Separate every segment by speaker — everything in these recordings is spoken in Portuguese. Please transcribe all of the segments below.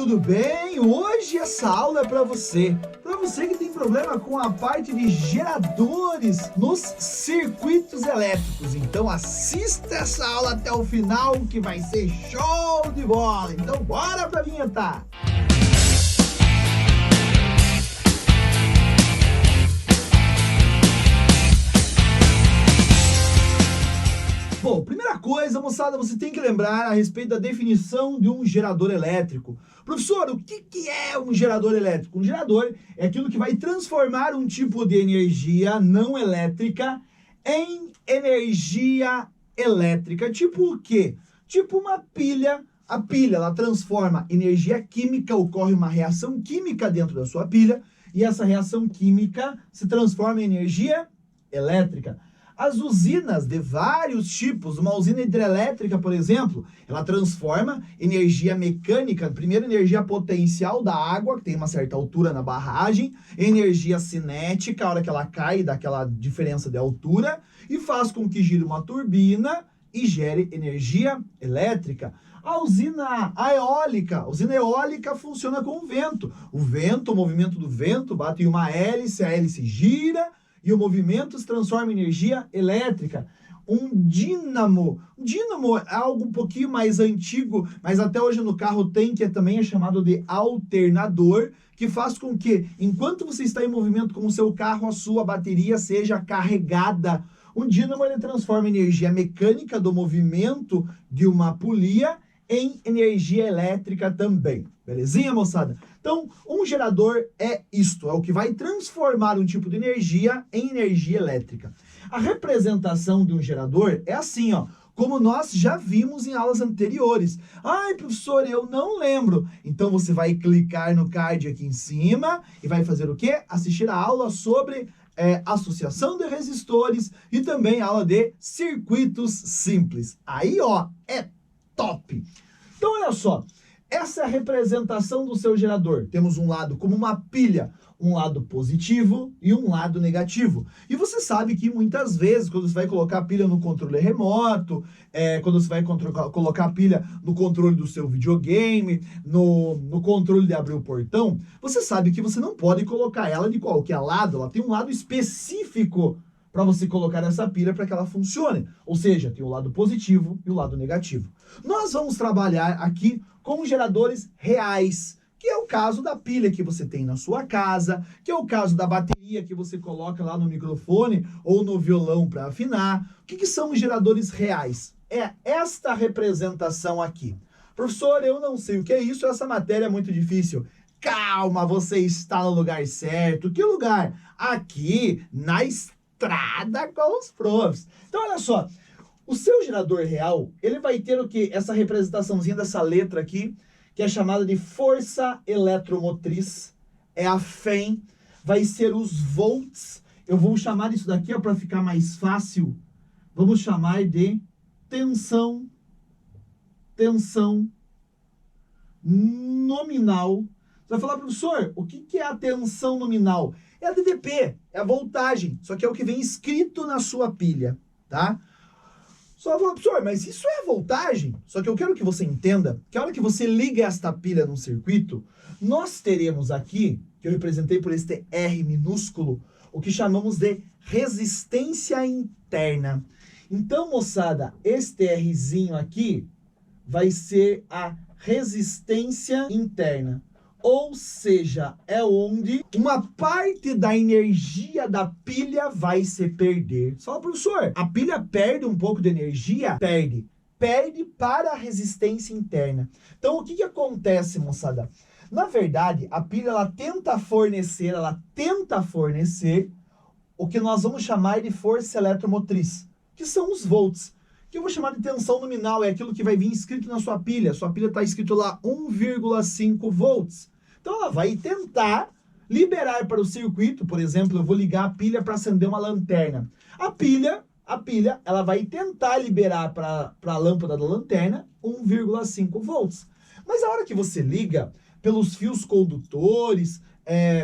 Speaker 1: tudo bem? Hoje essa aula é para você que tem problema com a parte de geradores nos circuitos elétricos. Então assista essa aula até o final que vai ser show de bola. Então bora pra vinheta! Bom, primeira coisa, moçada, você tem que lembrar a respeito da definição de um gerador elétrico. Professor, o que é um gerador elétrico? Um gerador é aquilo que vai transformar um tipo de energia não elétrica em energia elétrica. Tipo o quê? Tipo uma pilha. A pilha, ela transforma energia química, ocorre uma reação química dentro da sua pilha, e essa reação química se transforma em energia elétrica. As usinas de vários tipos, uma usina hidrelétrica, por exemplo, ela transforma energia mecânica, primeiro energia potencial da água, que tem uma certa altura na barragem, energia cinética, a hora que ela cai, daquela diferença de altura, e faz com que gire uma turbina e gere energia elétrica. A usina eólica funciona com o vento. O movimento do vento bate em uma hélice, a hélice gira, e o movimento se transforma em energia elétrica. Um dínamo é algo um pouquinho mais antigo, mas até hoje no carro tem, que também é chamado de alternador, que faz com que, enquanto você está em movimento com o seu carro, a sua bateria seja carregada. Um dínamo, ele transforma energia mecânica do movimento de uma polia em energia elétrica também. Belezinha, moçada? Então, um gerador é isto, é o que vai transformar um tipo de energia em energia elétrica. A representação de um gerador é assim, ó, como nós já vimos em aulas anteriores. Ai, professor, eu não lembro. Então, você vai clicar no card aqui em cima e vai fazer o quê? Assistir a aula sobre associação de resistores e também aula de circuitos simples. Aí, ó, é top! Então, olha só. Essa é a representação do seu gerador. Temos um lado como uma pilha, um lado positivo e um lado negativo. E você sabe que muitas vezes, quando você vai colocar a pilha no controle remoto, quando você vai colocar a pilha no controle do seu videogame, no controle de abrir o portão, você sabe que você não pode colocar ela de qualquer lado. Ela tem um lado específico para você colocar essa pilha para que ela funcione. Ou seja, tem o lado positivo e o lado negativo. Nós vamos trabalhar aqui com geradores reais, que é o caso da pilha que você tem na sua casa, que é o caso da bateria que você coloca lá no microfone ou no violão para afinar. O que são os geradores reais? É esta representação aqui. Professor, eu não sei o que é isso, essa matéria é muito difícil. Calma, você está no lugar certo. Que lugar? Aqui, na estrada com os profs. Então, olha só. O seu gerador real, ele vai ter o quê? Essa representaçãozinha dessa letra aqui, que é chamada de força eletromotriz, é a FEM, vai ser os volts. Eu vou chamar isso daqui, para ficar mais fácil, vamos chamar de tensão nominal. Você vai falar, professor, o que é a tensão nominal? É a DDP, é a voltagem, só que é o que vem escrito na sua pilha, tá? Só fala, professor, mas isso é voltagem? Só que eu quero que você entenda que a hora que você liga esta pilha num circuito, nós teremos aqui, que eu representei por este R minúsculo, o que chamamos de resistência interna. Então, moçada, este Rzinho aqui vai ser a resistência interna. Ou seja, é onde uma parte da energia da pilha vai se perder. Só, professor, a pilha perde um pouco de energia? Perde. Perde para a resistência interna. Então, o que acontece, moçada? Na verdade, a pilha, ela tenta fornecer o que nós vamos chamar de força eletromotriz, que são os volts. Que eu vou chamar de tensão nominal, é aquilo que vai vir escrito na sua pilha. Sua pilha está escrito lá 1,5 volts. Então ela vai tentar liberar para o circuito, por exemplo, eu vou ligar a pilha para acender uma lanterna. A pilha, ela vai tentar liberar para a lâmpada da lanterna 1,5 volts. Mas a hora que você liga, pelos fios condutores,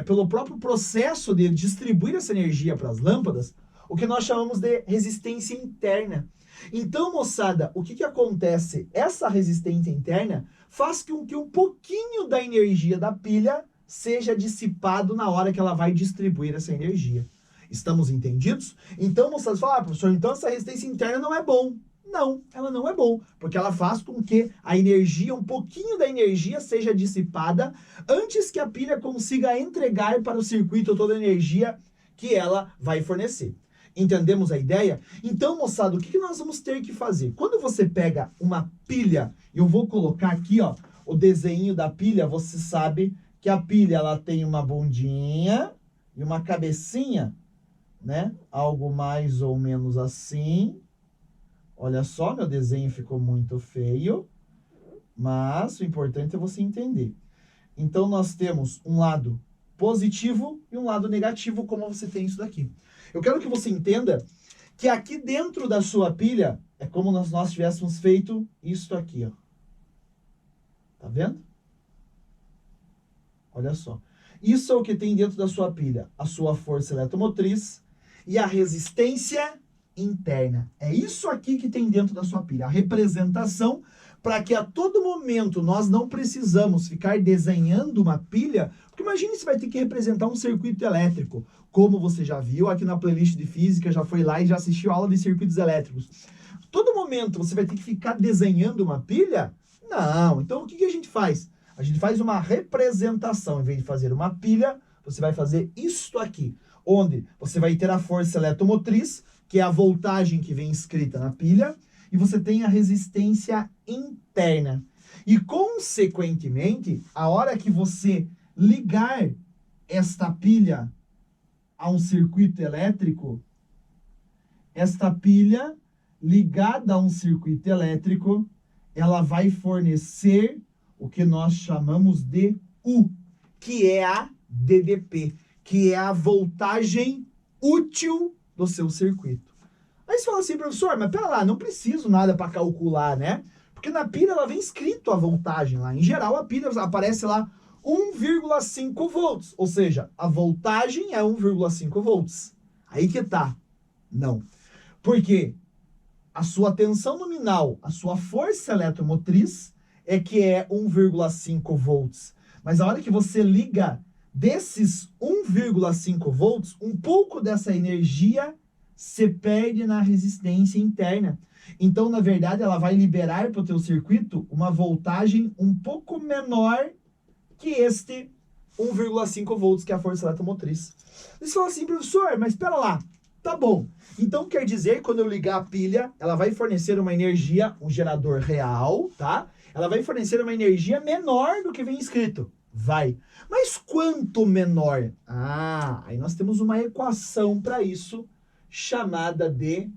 Speaker 1: pelo próprio processo de distribuir essa energia para as lâmpadas, o que nós chamamos de resistência interna. Então, moçada, o que acontece? Essa resistência interna faz com que um pouquinho da energia da pilha seja dissipado na hora que ela vai distribuir essa energia. Estamos entendidos? Então, moçada, fala, professor, então essa resistência interna não é bom. Não, ela não é bom, porque ela faz com que a energia, um pouquinho da energia seja dissipada antes que a pilha consiga entregar para o circuito toda a energia que ela vai fornecer. Entendemos a ideia? Então, moçada, o que nós vamos ter que fazer? Quando você pega uma pilha, eu vou colocar aqui, ó, o desenho da pilha, você sabe que a pilha ela tem uma bundinha e uma cabecinha, né? Algo mais ou menos assim. Olha só, meu desenho ficou muito feio, mas o importante é você entender. Então, nós temos um lado positivo e um lado negativo, como você tem isso daqui. Eu quero que você entenda que aqui dentro da sua pilha é como nós tivéssemos feito isso aqui, ó. Tá vendo? Olha só. Isso é o que tem dentro da sua pilha. A sua força eletromotriz e a resistência interna. É isso aqui que tem dentro da sua pilha. A representação para que a todo momento nós não precisamos ficar desenhando uma pilha, porque imagine se vai ter que representar um circuito elétrico, como você já viu aqui na playlist de física, já foi lá e já assistiu a aula de circuitos elétricos. Todo momento você vai ter que ficar desenhando uma pilha? Não. Então o que a gente faz? A gente faz uma representação. Em vez de fazer uma pilha, você vai fazer isto aqui, onde você vai ter a força eletromotriz, que é a voltagem que vem escrita na pilha, e você tem a resistência interna. E, consequentemente, a hora que você ligar esta pilha a um circuito elétrico, esta pilha ligada a um circuito elétrico, ela vai fornecer o que nós chamamos de U, que é a DDP, que é a voltagem útil do seu circuito. Aí você fala assim, professor, mas pera lá, não preciso nada para calcular, né? Porque na pilha ela vem escrito a voltagem lá. Em geral, a pilha aparece lá 1,5 volts, ou seja, a voltagem é 1,5 volts. Aí que tá. Não. Porque a sua tensão nominal, a sua força eletromotriz é que é 1,5 volts. Mas a hora que você liga desses 1,5 volts, um pouco dessa energia se perde na resistência interna. Então, na verdade, ela vai liberar para o teu circuito uma voltagem um pouco menor que este 1,5 volts, que é a força eletromotriz. Você fala assim, professor, mas espera lá. Tá bom. Então, quer dizer que quando eu ligar a pilha, ela vai fornecer uma energia, um gerador real, tá? Ela vai fornecer uma energia menor do que vem escrito. Vai. Mas quanto menor? Aí nós temos uma equação para isso, chamada de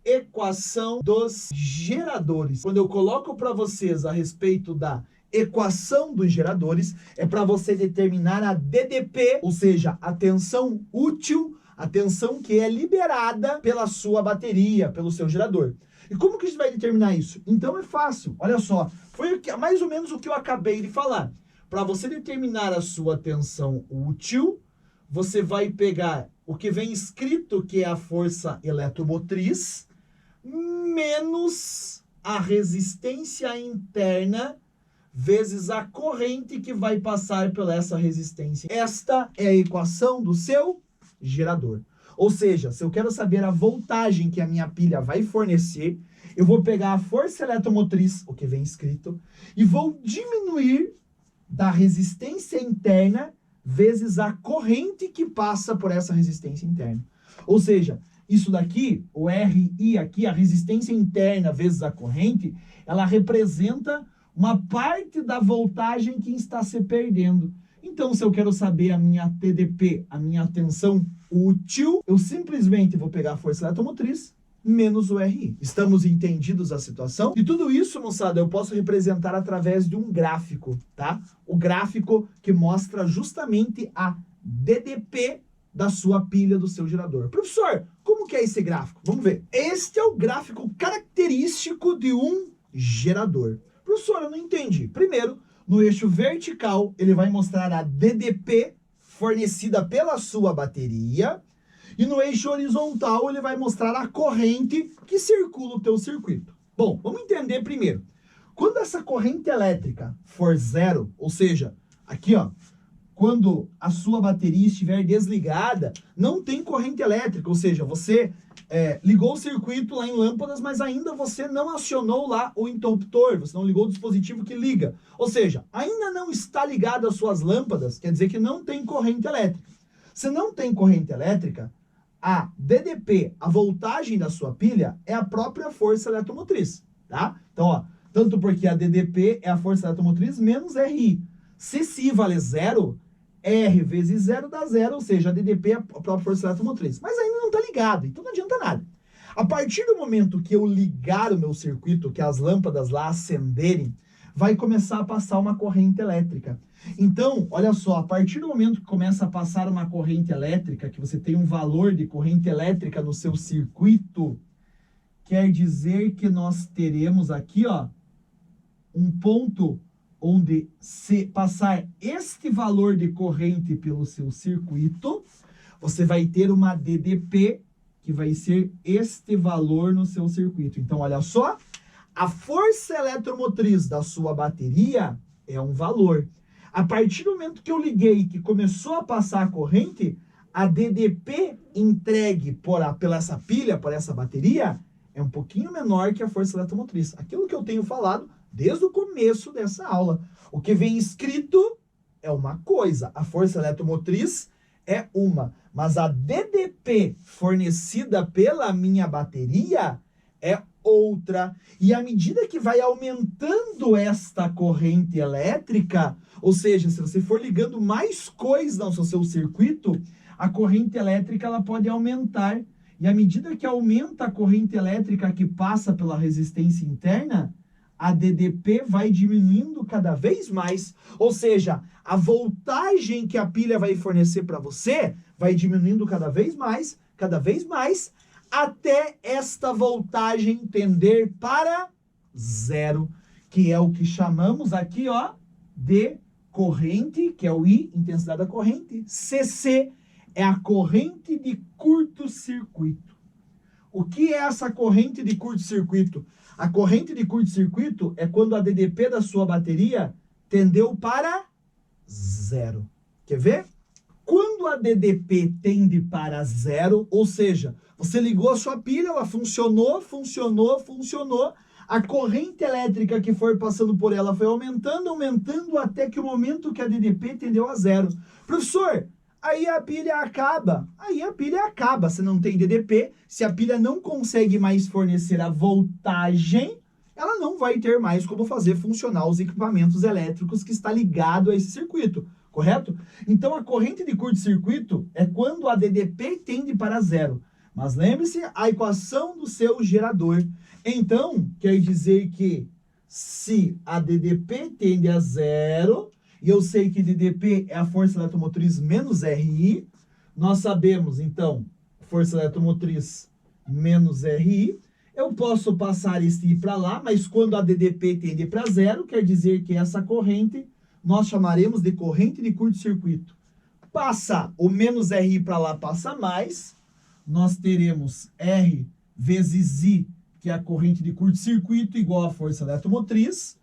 Speaker 1: equação dos geradores. Quando eu coloco para vocês a respeito da equação dos geradores, é para você determinar a DDP, ou seja, a tensão útil, a tensão que é liberada pela sua bateria, pelo seu gerador. E como que a gente vai determinar isso? Então é fácil, olha só, foi mais ou menos o que eu acabei de falar. Para você determinar a sua tensão útil, você vai pegar o que vem escrito, que é a força eletromotriz, menos a resistência interna, vezes a corrente que vai passar por essa resistência. Esta é a equação do seu gerador. Ou seja, se eu quero saber a voltagem que a minha pilha vai fornecer, eu vou pegar a força eletromotriz, o que vem escrito, e vou diminuir da resistência interna vezes a corrente que passa por essa resistência interna. Ou seja, isso daqui, o RI aqui, a resistência interna vezes a corrente, ela representa uma parte da voltagem que está se perdendo. Então, se eu quero saber a minha TDP, a minha tensão útil, eu simplesmente vou pegar a força eletromotriz menos o RI. Estamos entendidos a situação? E tudo isso, moçada, eu posso representar através de um gráfico, tá? O gráfico que mostra justamente a DDP da sua pilha, do seu gerador. Professor, como que é esse gráfico? Vamos ver. Este é o gráfico característico de um gerador. Professor, eu não entendi. Primeiro, no eixo vertical, ele vai mostrar a DDP fornecida pela sua bateria. E no eixo horizontal, ele vai mostrar a corrente que circula o teu circuito. Bom, vamos entender primeiro. Quando essa corrente elétrica for zero, ou seja, aqui ó, quando a sua bateria estiver desligada, não tem corrente elétrica, ou seja, você ligou o circuito lá em lâmpadas, mas ainda você não acionou lá o interruptor, você não ligou o dispositivo que liga. Ou seja, ainda não está ligado às suas lâmpadas, quer dizer que não tem corrente elétrica. Se não tem corrente elétrica, a DDP, a voltagem da sua pilha, é a própria força eletromotriz, tá? Então, ó, tanto porque a DDP é a força eletromotriz menos RI. Se I vale zero, R vezes zero dá zero, ou seja, a DDP é a própria força eletromotriz. Mas ainda não está ligado, então não adianta nada. A partir do momento que eu ligar o meu circuito, que as lâmpadas lá acenderem, vai começar a passar uma corrente elétrica. Então, olha só, a partir do momento que começa a passar uma corrente elétrica, que você tem um valor de corrente elétrica no seu circuito, quer dizer que nós teremos aqui, ó, um ponto onde se passar este valor de corrente pelo seu circuito, você vai ter uma DDP, que vai ser este valor no seu circuito. Então, olha só, a força eletromotriz da sua bateria é um valor. A partir do momento que eu liguei, que começou a passar a corrente, a DDP entregue pela essa pilha, por essa bateria, é um pouquinho menor que a força eletromotriz. Aquilo que eu tenho falado desde o começo dessa aula. O que vem escrito é uma coisa, a força eletromotriz é uma, mas a DDP fornecida pela minha bateria é outra. E à medida que vai aumentando esta corrente elétrica, ou seja, se você for ligando mais coisas no seu circuito, a corrente elétrica ela pode aumentar. E à medida que aumenta a corrente elétrica que passa pela resistência interna, a DDP vai diminuindo cada vez mais. Ou seja, a voltagem que a pilha vai fornecer para você vai diminuindo cada vez mais, até esta voltagem tender para zero, que é o que chamamos aqui, ó, de corrente, que é o I, intensidade da corrente. CC é a corrente de curto-circuito. O que é essa corrente de curto-circuito? A corrente de curto-circuito é quando a DDP da sua bateria tendeu para zero. Quer ver? Quando a DDP tende para zero, ou seja, você ligou a sua pilha, ela funcionou, a corrente elétrica que foi passando por ela foi aumentando, até que o momento que a DDP tendeu a zero. Professor, aí a pilha acaba. Se não tem DDP, se a pilha não consegue mais fornecer a voltagem, ela não vai ter mais como fazer funcionar os equipamentos elétricos que está ligado a esse circuito, correto? Então, a corrente de curto-circuito é quando a DDP tende para zero. Mas lembre-se a equação do seu gerador. Então, quer dizer que se a DDP tende a zero, e eu sei que DDP é a força eletromotriz menos RI, nós sabemos, então, força eletromotriz menos RI, eu posso passar esse I para lá, mas quando a DDP tende para zero, quer dizer que essa corrente nós chamaremos de corrente de curto-circuito. Passa o menos RI para lá, passa mais, nós teremos R vezes I, que é a corrente de curto-circuito, igual a força eletromotriz,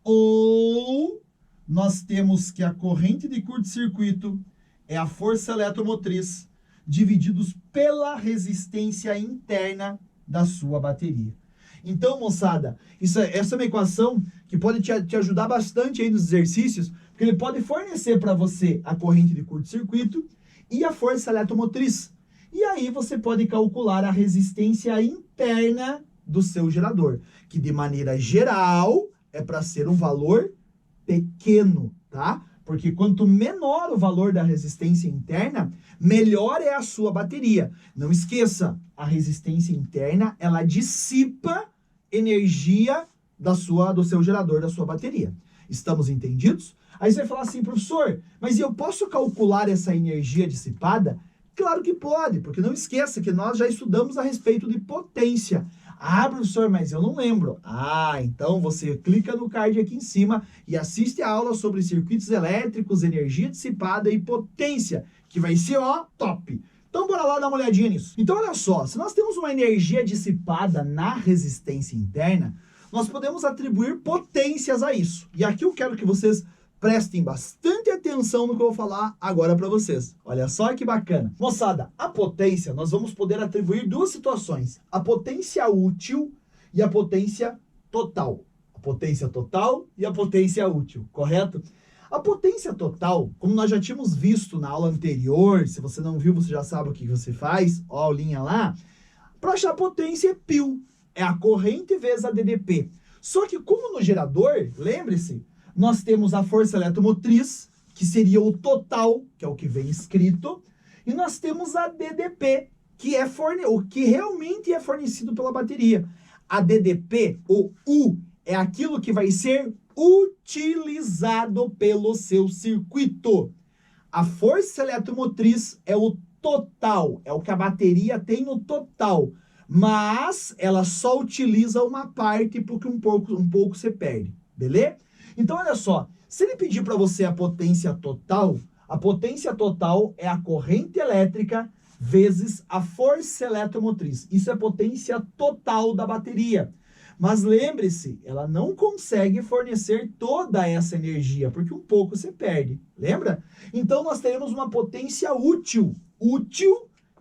Speaker 1: ou nós temos que a corrente de curto-circuito é a força eletromotriz divididos pela resistência interna da sua bateria. Então, moçada, essa é uma equação que pode te ajudar bastante aí nos exercícios, porque ele pode fornecer para você a corrente de curto-circuito e a força eletromotriz. E aí você pode calcular a resistência interna do seu gerador, que de maneira geral é para ser um valor pequeno, tá? Porque quanto menor o valor da resistência interna, melhor é a sua bateria. Não esqueça, a resistência interna, ela dissipa energia do seu gerador, da sua bateria. Estamos entendidos? Aí você vai falar assim, professor, mas eu posso calcular essa energia dissipada? Claro que pode, porque não esqueça que nós já estudamos a respeito de potência. Ah, professor, mas eu não lembro. Ah, então você clica no card aqui em cima e assiste a aula sobre circuitos elétricos, energia dissipada e potência, que vai ser, ó, top. Então, bora lá dar uma olhadinha nisso. Então, olha só, se nós temos uma energia dissipada na resistência interna, nós podemos atribuir potências a isso. E aqui eu quero que vocês prestem bastante atenção no que eu vou falar agora para vocês. Olha só que bacana. Moçada, a potência nós vamos poder atribuir duas situações. A potência útil e a potência total. A potência total e a potência útil, correto? A potência total, como nós já tínhamos visto na aula anterior, se você não viu, você já sabe o que você faz, ó a aulinha lá. Para achar a potência é π, é a corrente vezes a DDP. Só que como no gerador, lembre-se, nós temos a força eletromotriz, que seria o total, que é o que vem escrito, e nós temos a DDP, que é o que realmente é fornecido pela bateria. A DDP, o U, é aquilo que vai ser utilizado pelo seu circuito. A força eletromotriz é o total, é o que a bateria tem no total, mas ela só utiliza uma parte porque um pouco você perde, beleza? Então olha só, se ele pedir para você a potência total é a corrente elétrica vezes a força eletromotriz. Isso é potência total da bateria. Mas lembre-se, ela não consegue fornecer toda essa energia, porque um pouco você perde, lembra? Então nós teremos uma potência útil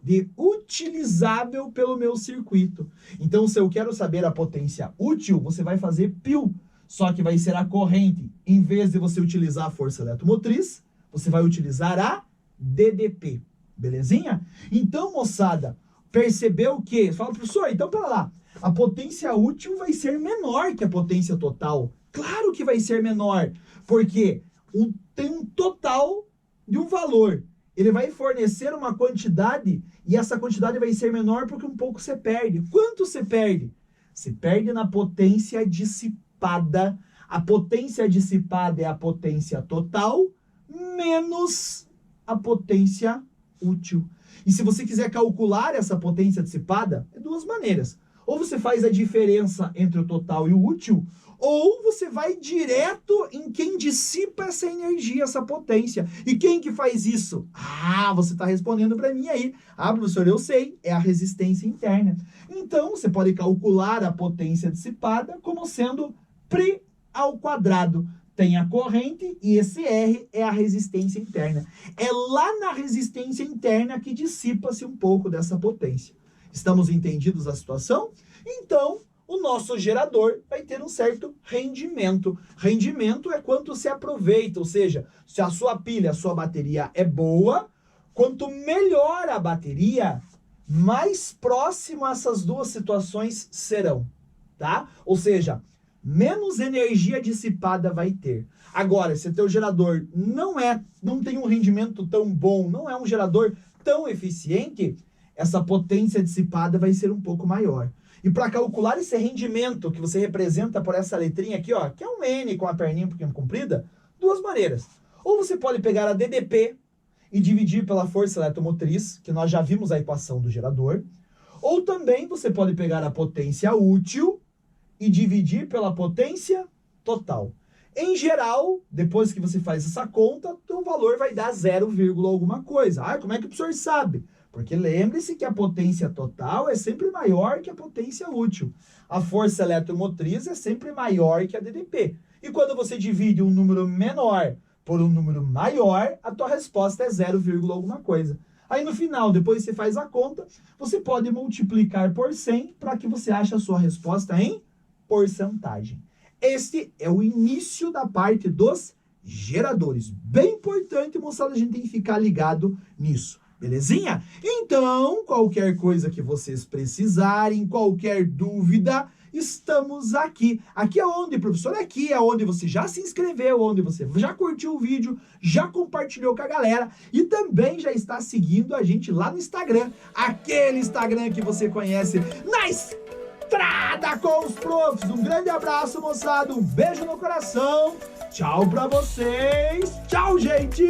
Speaker 1: de utilizável pelo meu circuito. Então se eu quero saber a potência útil, você vai fazer π, só que vai ser a corrente. Em vez de você utilizar a força eletromotriz, você vai utilizar a DDP, belezinha? Então, moçada, percebeu que... Fala, professor, então pera lá. A potência útil vai ser menor que a potência total. Claro que vai ser menor, porque tem um total de um valor. Ele vai fornecer uma quantidade e essa quantidade vai ser menor porque um pouco você perde. Quanto você perde? Você perde na potência dissipada. A potência dissipada é a potência total menos a potência útil. E se você quiser calcular essa potência dissipada, é duas maneiras. Ou você faz a diferença entre o total e o útil, ou você vai direto em quem dissipa essa energia, essa potência. E quem que faz isso? Ah, você está respondendo para mim aí. Ah, professor, eu sei, é a resistência interna. Então, você pode calcular a potência dissipada como sendo π ao quadrado. Tem a corrente e esse R é a resistência interna. É lá na resistência interna que dissipa-se um pouco dessa potência. Estamos entendidos a situação? Então, o nosso gerador vai ter um certo rendimento. Rendimento é quanto se aproveita, ou seja, se a sua pilha, a sua bateria é boa, quanto melhor a bateria, mais próximo essas duas situações serão, tá? Ou seja, menos energia dissipada vai ter. Agora, se o teu gerador não tem um rendimento tão bom, não é um gerador tão eficiente, essa potência dissipada vai ser um pouco maior. E para calcular esse rendimento que você representa por essa letrinha aqui, ó, que é um N com a perninha um pouquinho comprida, duas maneiras. Ou você pode pegar a DDP e dividir pela força eletromotriz, que nós já vimos a equação do gerador. Ou também você pode pegar a potência útil e dividir pela potência total. Em geral, depois que você faz essa conta, o valor vai dar 0, alguma coisa. Ah, como é que o professor sabe? Porque lembre-se que a potência total é sempre maior que a potência útil. A força eletromotriz é sempre maior que a DDP. E quando você divide um número menor por um número maior, a tua resposta é 0, alguma coisa. Aí no final, depois você faz a conta, você pode multiplicar por 100 para que você ache a sua resposta em porcentagem. Este é o início da parte dos geradores. Bem importante, moçada, a gente tem que ficar ligado nisso. Belezinha? Então, qualquer coisa que vocês precisarem, qualquer dúvida, estamos aqui. Aqui é onde, professor? Aqui é onde você já se inscreveu, onde você já curtiu o vídeo, já compartilhou com a galera e também já está seguindo a gente lá no Instagram. Aquele Instagram que você conhece na Estrada com os Profs. Um grande abraço, moçada. Um beijo no coração. Tchau pra vocês. Tchau, gente.